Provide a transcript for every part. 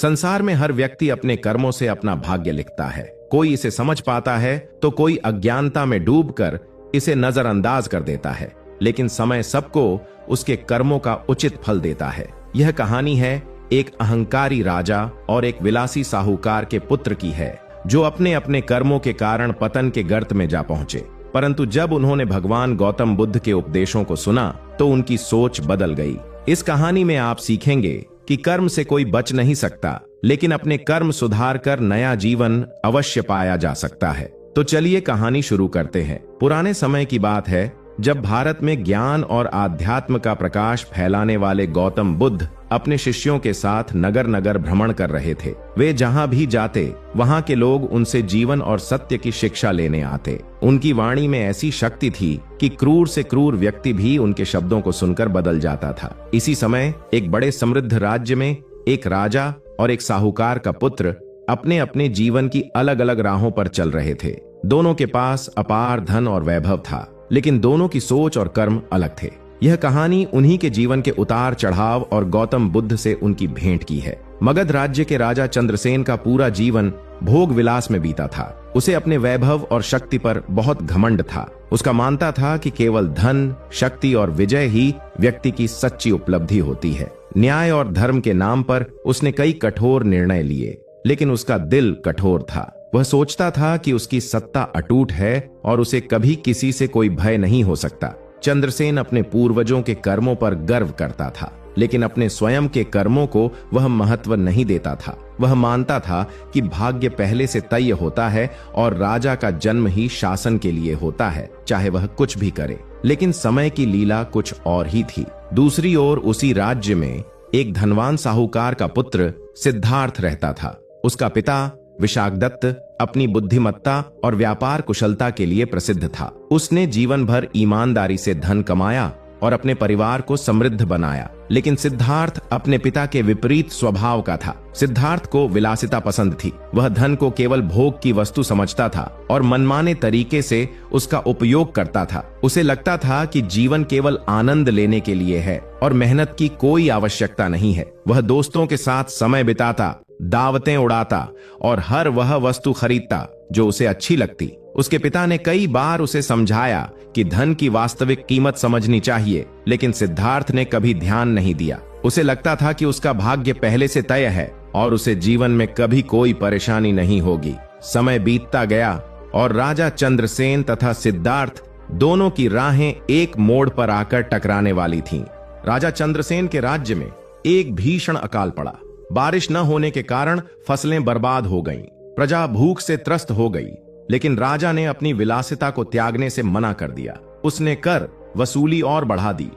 संसार में हर व्यक्ति अपने कर्मों से अपना भाग्य लिखता है। कोई इसे समझ पाता है तो कोई अज्ञानता में डूबकर इसे नजरअंदाज कर देता है, लेकिन समय सबको उसके कर्मों का उचित फल देता है। यह कहानी है एक अहंकारी राजा और एक विलासी साहूकार के पुत्र की है, जो अपने अपने कर्मों के कारण पतन के गर्त में जा पहुंचे। परंतु जब उन्होंने भगवान गौतम बुद्ध के उपदेशों को सुना तो उनकी सोच बदल गई। इस कहानी में आप सीखेंगे कि कर्म से कोई बच नहीं सकता, लेकिन अपने कर्म सुधार कर नया जीवन अवश्य पाया जा सकता है। तो चलिए कहानी शुरू करते हैं। पुराने समय की बात है, जब भारत में ज्ञान और आध्यात्म का प्रकाश फैलाने वाले गौतम बुद्ध अपने शिष्यों के साथ नगर नगर भ्रमण कर रहे थे। वे जहां भी जाते वहां के लोग उनसे जीवन और सत्य की शिक्षा लेने आते। उनकी वाणी में ऐसी शक्ति थी कि क्रूर से क्रूर व्यक्ति भी उनके शब्दों को सुनकर बदल जाता था। इसी समय एक बड़े समृद्ध राज्य में एक राजा और एक साहूकार का पुत्र अपने अपने जीवन की अलग अलग राहों पर चल रहे थे। दोनों के पास अपार धन और वैभव था, लेकिन दोनों की सोच और कर्म अलग थे। यह कहानी उन्हीं के जीवन के उतार चढ़ाव और गौतम बुद्ध से उनकी भेंट की है। मगध राज्य के राजा चंद्रसेन का पूरा जीवन भोग विलास में बीता था। उसे अपने वैभव और शक्ति पर बहुत घमंड था। उसका मानता था कि केवल धन, शक्ति और विजय ही व्यक्ति की सच्ची उपलब्धि होती है। न्याय और धर्म के नाम पर उसने कई कठोर निर्णय लिए, लेकिन उसका दिल कठोर था। वह सोचता था कि उसकी सत्ता अटूट है और उसे कभी किसी से कोई भय नहीं हो सकता। चंद्रसेन अपने पूर्वजों के कर्मों पर गर्व करता था, लेकिन अपने स्वयं के कर्मों को वह महत्व नहीं देता था। वह मानता था कि भाग्य पहले से तय होता है और राजा का जन्म ही शासन के लिए होता है, चाहे वह कुछ भी करे। लेकिन समय की लीला कुछ और ही थी। दूसरी ओर उसी राज्य में एक धनवान साहूकार का पुत्र सिद्धार्थ रहता था। उसका पिता विशाखदत्त अपनी बुद्धिमत्ता और व्यापार कुशलता के लिए प्रसिद्ध था। उसने जीवन भर ईमानदारी से धन कमाया और अपने परिवार को समृद्ध बनाया। लेकिन सिद्धार्थ अपने पिता के विपरीत स्वभाव का था। सिद्धार्थ को विलासिता पसंद थी। वह धन को केवल भोग की वस्तु समझता था और मनमाने तरीके से उसका उपयोग करता था। उसे लगता था कि जीवन केवल आनंद लेने के लिए है और मेहनत की कोई आवश्यकता नहीं है। वह दोस्तों के साथ समय बिताता, दावतें उड़ाता और हर वह वस्तु खरीदता जो उसे अच्छी लगती। उसके पिता ने कई बार उसे समझाया कि धन की वास्तविक कीमत समझनी चाहिए, लेकिन सिद्धार्थ ने कभी ध्यान नहीं दिया। उसे लगता था कि उसका भाग्य पहले से तय है और उसे जीवन में कभी कोई परेशानी नहीं होगी। समय बीतता गया और राजा चंद्रसेन तथा सिद्धार्थ दोनों की राहें एक मोड़ पर आकर टकराने वाली थीं। राजा चंद्रसेन के राज्य में एक भीषण अकाल पड़ा। बारिश न होने के कारण फसलें बर्बाद हो गईं। प्रजा भूख से त्रस्त हो गई, लेकिन राजा ने अपनी विलासिता को त्यागने से मना कर दिया। उसने कर वसूली और बढ़ा दी,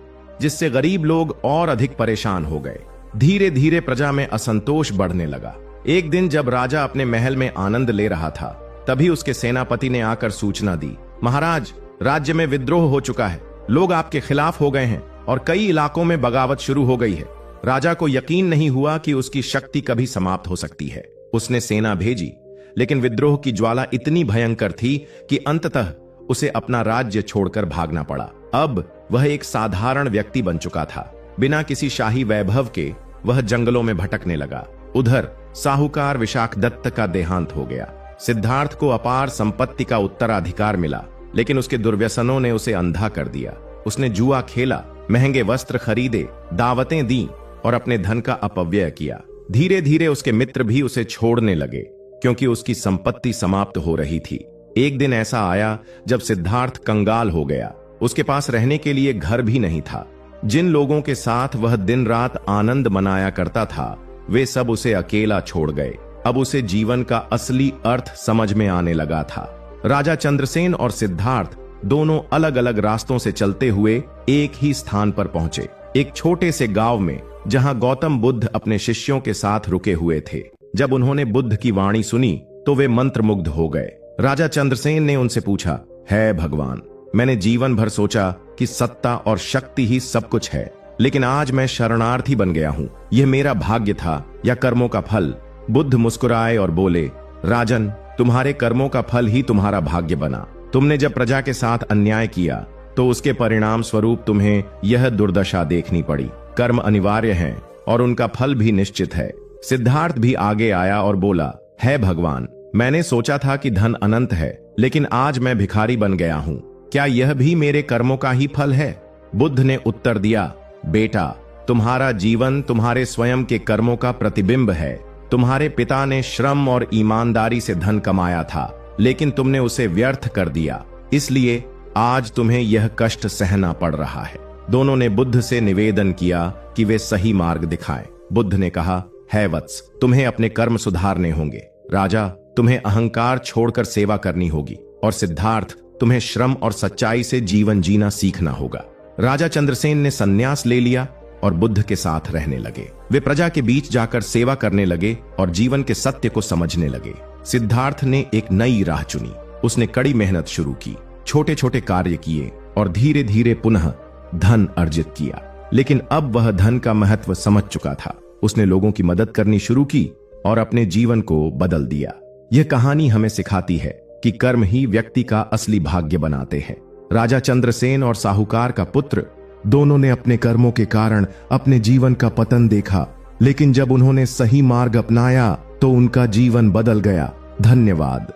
जिससे गरीब लोग और अधिक परेशान हो गए। धीरे धीरे प्रजा में असंतोष बढ़ने लगा। एक दिन जब राजा अपने महल में आनंद ले रहा था, तभी उसके सेनापति ने आकर सूचना दी, महाराज, राज्य में विद्रोह हो चुका है। लोग आपके खिलाफ हो गए हैं और कई इलाकों में बगावत शुरू हो गई है। राजा को यकीन नहीं हुआ कि उसकी शक्ति कभी समाप्त हो सकती है। उसने सेना भेजी, लेकिन विद्रोह की ज्वाला इतनी भयंकर थी कि अंततः उसे अपना राज्य छोड़कर भागना पड़ा। अब वह एक साधारण व्यक्ति बन चुका था। बिना किसी शाही वैभव के वह जंगलों में भटकने लगा। उधर साहूकार विशाखदत्त का देहांत हो गया। सिद्धार्थ को अपार संपत्ति का उत्तराधिकार मिला, लेकिन उसके दुर्व्यसनों ने उसे अंधा कर दिया। उसने जुआ खेला, महंगे वस्त्र खरीदे, दावतें दी और अपने धन का अपव्यय किया। धीरे धीरे उसके मित्र भी उसे छोड़ने लगे, क्योंकि उसकी संपत्ति समाप्त हो रही थी। एक दिन ऐसा आया जब सिद्धार्थ कंगाल हो गया। उसके पास रहने के लिए घर भी नहीं था। जिन लोगों के साथ वह दिन रात आनंद मनाया करता था, वे सब उसे अकेला छोड़ गए। अब उसे जीवन का असली अर्थ समझ में आने लगा था। राजा चंद्रसेन और सिद्धार्थ दोनों अलग अलग रास्तों से चलते हुए एक ही स्थान पर पहुंचे, एक छोटे से गांव में, जहां गौतम बुद्ध अपने शिष्यों के साथ रुके हुए थे। जब उन्होंने बुद्ध की वाणी सुनी तो वे मंत्रमुग्ध हो गए। राजा चंद्रसेन ने उनसे पूछा, है भगवान, मैंने जीवन भर सोचा कि सत्ता और शक्ति ही सब कुछ है, लेकिन आज मैं शरणार्थी बन गया हूँ। यह मेरा भाग्य था या कर्मों का फल? बुद्ध मुस्कुराए और बोले, राजन, तुम्हारे कर्मों का फल ही तुम्हारा भाग्य बना। तुमने जब प्रजा के साथ अन्याय किया तो उसके परिणाम स्वरूप तुम्हें यह दुर्दशा देखनी पड़ी। कर्म अनिवार्य है और उनका फल भी निश्चित है। सिद्धार्थ भी आगे आया और बोला, है भगवान, मैंने सोचा था कि धन अनंत है, लेकिन आज मैं भिखारी बन गया हूँ। क्या यह भी मेरे कर्मों का ही फल है? बुद्ध ने उत्तर दिया, बेटा, तुम्हारा जीवन तुम्हारे स्वयं के कर्मों का प्रतिबिंब है। तुम्हारे पिता ने श्रम और ईमानदारी से धन कमाया था, लेकिन तुमने उसे व्यर्थ कर दिया, इसलिए आज तुम्हें यह कष्ट सहना पड़ रहा है। दोनों ने बुद्ध से निवेदन किया कि वे सही मार्ग दिखाएं। बुद्ध ने कहा, है वत्स, तुम्हें अपने कर्म सुधारने होंगे। राजा, तुम्हें अहंकार छोड़कर सेवा करनी होगी, और सिद्धार्थ, तुम्हें श्रम और सच्चाई से जीवन जीना सीखना होगा। राजा चंद्रसेन ने संन्यास ले लिया और बुद्ध के साथ रहने लगे। वे प्रजा के बीच जाकर सेवा करने लगे और जीवन के सत्य को समझने लगे। सिद्धार्थ ने एक नई राह चुनी। उसने कड़ी मेहनत शुरू की, छोटे छोटे कार्य किए और धीरे धीरे पुनः धन अर्जित किया। लेकिन अब वह धन का महत्व समझ चुका था। उसने लोगों की मदद करनी शुरू की और अपने जीवन को बदल दिया। यह कहानी हमें सिखाती है कि कर्म ही व्यक्ति का असली भाग्य बनाते हैं। राजा चंद्रसेन और साहूकार का पुत्र दोनों ने अपने कर्मों के कारण अपने जीवन का पतन देखा, लेकिन जब उन्होंने सही मार्ग अपनाया तो उनका जीवन बदल गया। धन्यवाद।